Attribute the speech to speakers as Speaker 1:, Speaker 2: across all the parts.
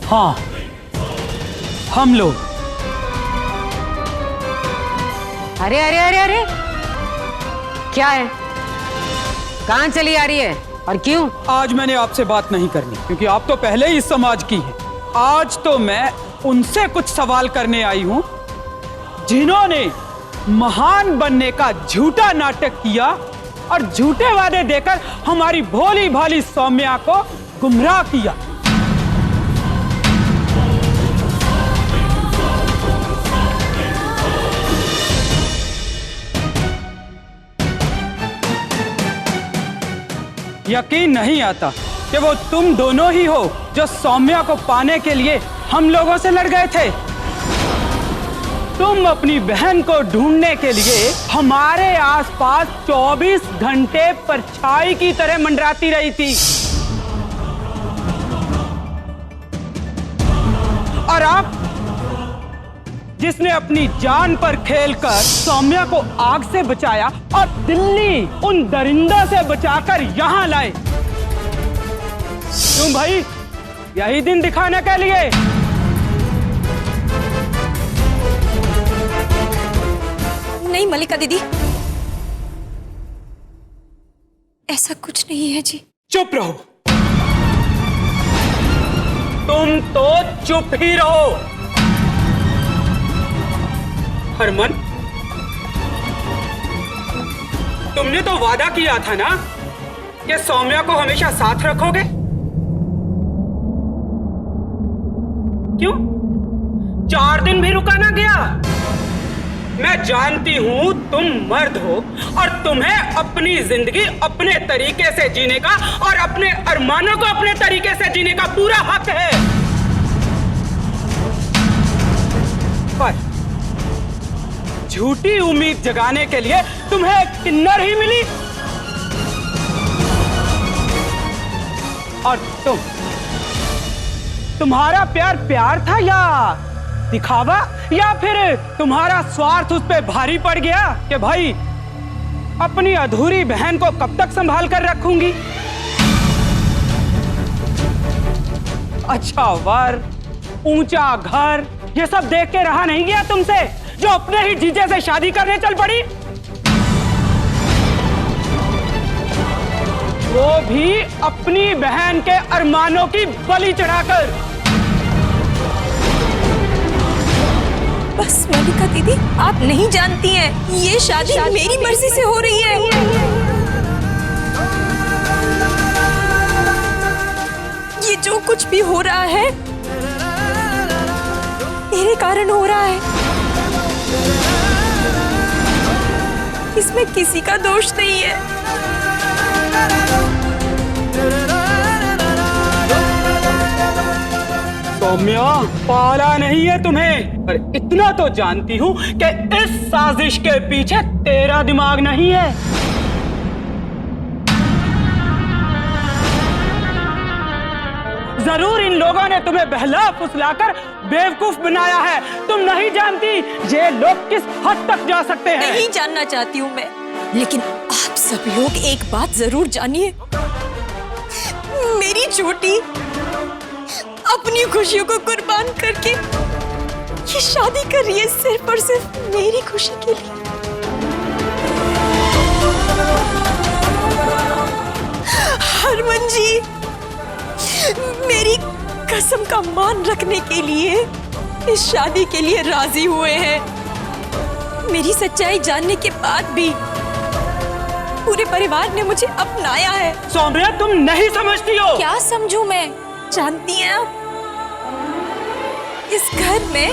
Speaker 1: हाँ, हम लोग।
Speaker 2: अरे अरे अरे अरे, क्या है? कहाँ चली आ रही है और क्यों?
Speaker 1: आज मैंने आपसे बात नहीं करनी, क्योंकि आप तो पहले ही इस समाज की हैं। आज तो मैं उनसे कुछ सवाल करने आई हूं जिन्होंने महान बनने का झूठा नाटक किया और झूठे वादे देकर हमारी भोली भाली सौम्या को गुमराह किया। यकीन नहीं आता कि वो तुम दोनों ही हो जो सौम्या को पाने के लिए हम लोगों से लड़ गए थे। तुम अपनी बहन को ढूंढने के लिए हमारे आसपास 24 घंटे परछाई की तरह मंडराती रही थी। और आप, जिसने अपनी जान पर खेलकर सौम्या को आग से बचाया और दिल्ली उन दरिंदों से बचाकर यहां लाए। क्यों भाई, यही दिन दिखाने के लिए?
Speaker 3: नहीं मल्लिका दीदी, ऐसा कुछ नहीं है जी।
Speaker 1: चुप रहो, तुम तो चुप ही रहो। हरमन, तुमने तो वादा किया था ना कि सौम्या को हमेशा साथ रखोगे। क्यों 4 दिन भी रुका ना गया? मैं जानती हूं तुम मर्द हो और तुम्हें अपनी जिंदगी अपने तरीके से जीने का और अपने अरमानों को अपने तरीके से जीने का पूरा हक है। पर झूठी उम्मीद जगाने के लिए तुम्हें एक किन्नर ही मिली। और तुम्हारा प्यार प्यार था या दिखावा, या फिर तुम्हारा स्वार्थ उस पे भारी पड़ गया कि भाई अपनी अधूरी बहन को कब तक संभाल कर रखूंगी? अच्छा वर, ऊंचा घर, ये सब देख के रहा नहीं गया तुमसे, जो अपने ही जीजे से शादी करने चल पड़ी। वो भी अपनी बहन के अरमानों की बलि चढ़ाकर।
Speaker 3: बस मल्लिका दीदी, आप नहीं जानती हैं, ये शादी मेरी मर्जी से हो रही है। ये जो कुछ भी हो रहा है मेरे कारण हो रहा है। इसमें किसी का दोष नहीं है।
Speaker 1: सौम्या, पाला नहीं है तुम्हें, पर इतना तो जानती हूं कि इस साजिश के पीछे तेरा दिमाग नहीं है। जरूर इन लोगों ने तुम्हें बहला फुसलाकर बेवकूफ बनाया है। तुम नहीं जानती ये लोग किस हद तक जा सकते हैं।
Speaker 3: नहीं जानना चाहती हूँ मैं, लेकिन आप सब लोग एक बात जरूर जानिए, मेरी छोटी अपनी खुशियों को कुर्बान करके ये शादी कर रही है सिर्फ और सिर्फ मेरी खुशी के लिए। हरमन जी मेरी कसम का मान रखने के लिए इस शादी के लिए राजी हुए हैं। मेरी सच्चाई जानने के बाद भी पूरे परिवार ने मुझे अपनाया है।
Speaker 1: सौम्या, तुम नहीं समझती हो।
Speaker 3: क्या समझूं मैं? जानती हैं आप, इस घर में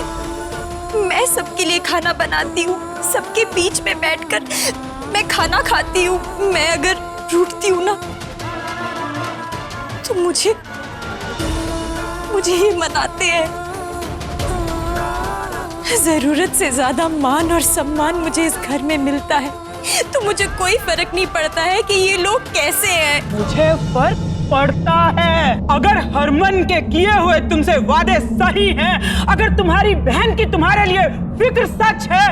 Speaker 3: मैं सबके लिए खाना बनाती हूँ, सबके बीच में बैठकर मैं खाना खाती हूँ। मैं अगर रूठती हूँ ना तो मुझे ही मनाते हैं। जरूरत से ज्यादा मान और सम्मान मुझे इस घर में मिलता है, तो मुझे कोई फर्क नहीं पड़ता है कि ये लोग कैसे हैं।
Speaker 1: मुझे फर्क पड़ता है। अगर हरमन के किए हुए तुमसे वादे सही हैं, अगर तुम्हारी बहन की तुम्हारे लिए फिक्र सच है,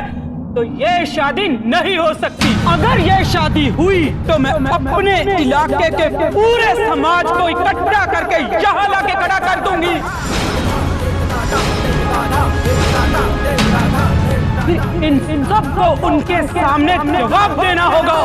Speaker 1: तो ये शादी नहीं हो सकती। अगर ये शादी हुई तो मैं अपने इलाके के पूरे समाज को इकट्ठा करके यहाँ लाके खड़ा कर दूंगी। इन सबको उनके सामने जवाब देना होगा।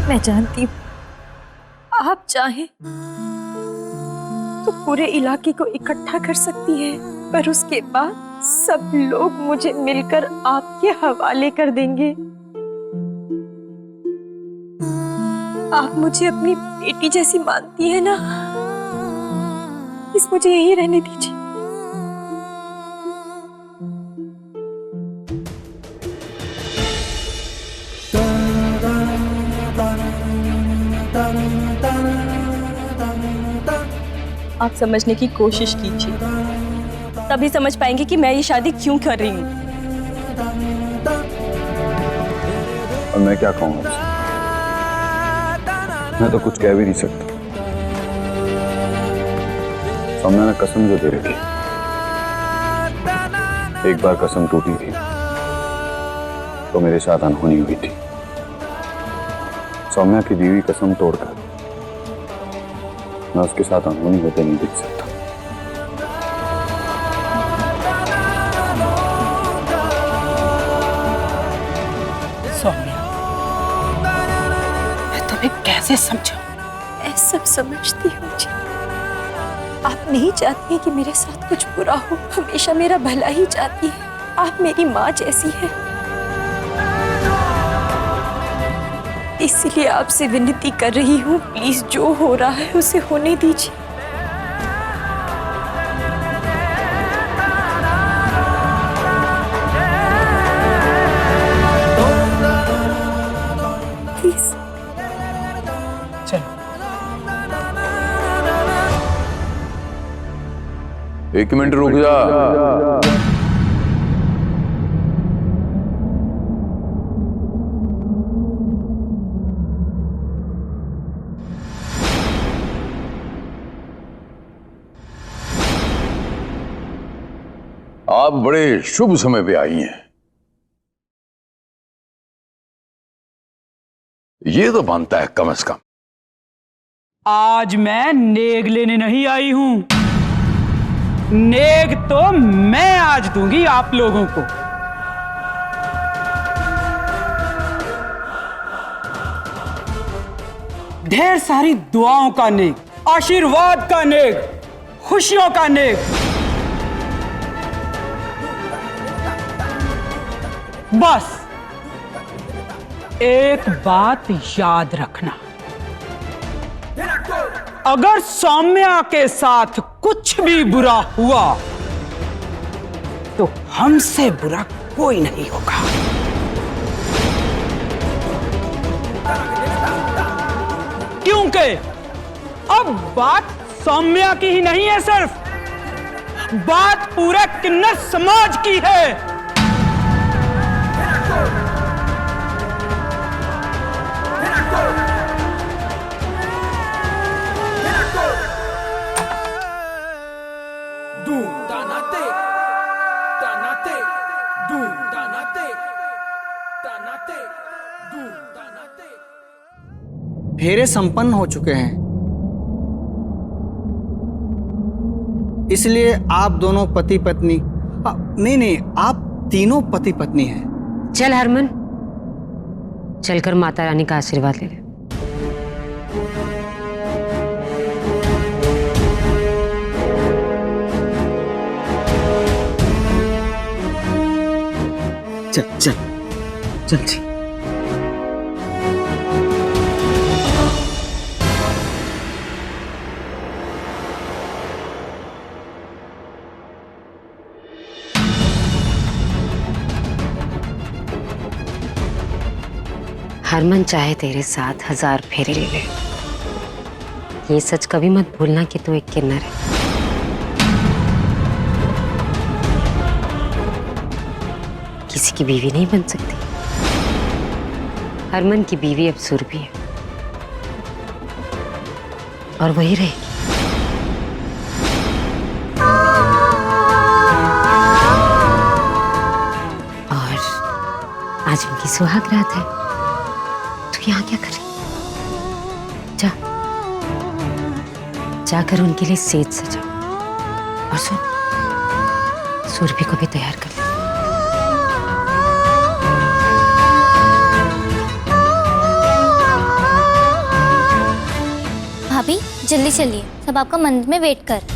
Speaker 3: मैं जानती हूँ आप चाहें तो पूरे इलाके को इकट्ठा कर सकती है, पर उसके बाद सब लोग मुझे मिलकर आपके हवाले कर देंगे। आप मुझे अपनी बेटी जैसी मानती है ना, इस मुझे यहीं रहने दीजिए। आप समझने की कोशिश कीजिए, तभी समझ पाएंगे कि मैं ये शादी क्यों कर रही हूँ।
Speaker 4: और मैं क्या कहूँगा, मैं तो कुछ कह भी नहीं सकता। सौम्या ने कसम जो दे रखी, एक बार कसम टूटी थी तो मेरे साथ अनहोनी हुई थी। सौम्या की दी हुई कसम तोड़कर मैं उसके साथ अनहोनी होते नहीं देख सकता।
Speaker 1: सौम्या, मैं तुम्हें कैसे समझाऊं?
Speaker 3: मैं सब समझती हूँ जी। आप नहीं चाहती हैं कि मेरे साथ कुछ बुरा हो, हमेशा मेरा भला ही चाहती है। आप मेरी माँ जैसी हैं, इसलिए आपसे विनती कर रही हूँ, प्लीज जो हो रहा है उसे होने दीजिए। प्लीज
Speaker 1: चलो।
Speaker 4: एक मिनट रुक जा। आप बड़े शुभ समय पे आई हैं। ये तो बनता है कम से कम।
Speaker 1: आज मैं नेग लेने नहीं आई हूं, नेग तो मैं आज दूंगी आप लोगों को। ढेर सारी दुआओं का नेग, आशीर्वाद का नेग, खुशियों का नेग। बस एक बात याद रखना, अगर सौम्या के साथ कुछ भी बुरा हुआ तो हमसे बुरा कोई नहीं होगा। क्योंकि अब बात सौम्या की ही नहीं है, सिर्फ बात पूरे किन्नर समाज की है।
Speaker 5: फेरे संपन्न हो चुके हैं, इसलिए आप दोनों पति पत्नी, नहीं, आप तीनों पति पत्नी हैं।
Speaker 2: चल हरमन, चलकर माता रानी का आशीर्वाद ले ले।
Speaker 5: चल चल चल चल।
Speaker 2: हरमन चाहे तेरे साथ 1000 फेरे ले ले, ये सच कभी मत भूलना कि तू एक किन्नर है। किसी की बीवी नहीं बन सकती। हरमन की बीवी अब सुरभि है और वही रहेगी। और आज उनकी सुहाग रात है। तू यहाँ क्या कर रही? जा, जाकर उनके लिए सेज सजा। और सुन, सुरभि को भी तैयार कर ले।
Speaker 6: भाभी जल्दी चलिए, सब आपका मंदिर में वेट कर।